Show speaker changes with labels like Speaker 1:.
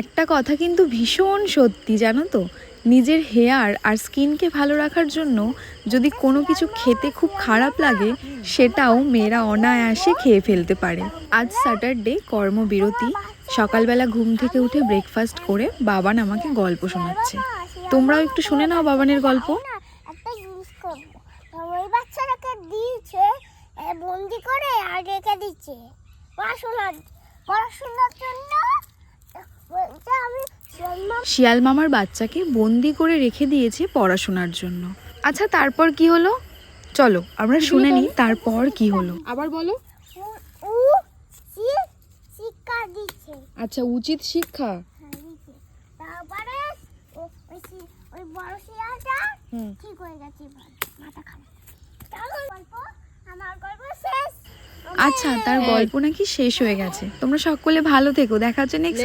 Speaker 1: একটা কথা কিন্তু ভীষণ সত্যি, জানো তো, নিজের হেয়ার আর স্কিনকে ভালো রাখার জন্য যদি কোনো কিছু খেতে খুব খারাপ লাগে, সেটাও মেয়েরা অনায়াসে খেয়ে ফেলতে পারে। আজ স্যাটারডে, কর্মবিরতি। সকালবেলা ঘুম থেকে উঠে ব্রেকফাস্ট করে বাবান আমাকে গল্প শোনাচ্ছে। তোমরাও একটু শুনে নাও বাবানের গল্প।
Speaker 2: একটা জিনিস করবো, ওই বাচ্চাটাকে দিয়েছে বন্দি করে আর রেখে দিচ্ছে পড়াশোনার জন্য। আমি
Speaker 1: শিয়াল মামার বাচ্চাকে বন্দি করে রেখে দিয়েছে পড়াশোনার জন্য। আচ্ছা, তারপর কি হলো? চলো আমরা শুনে নিই তারপর কি হলো। আবার বলো।
Speaker 2: শিক্ষা দিচ্ছে।
Speaker 1: আচ্ছা, উচিত শিক্ষা।
Speaker 2: তারপরে ওই বড় শিয়ালটা ঠিক হয়ে গেছে, মাথা খারাপ। আমার গল্প শেষ।
Speaker 1: আচ্ছা, তার গল্প নাকি শেষ হয়ে গেছে। তোমরা সকলে ভালো থেকো, দেখা হচ্ছে নেক্সট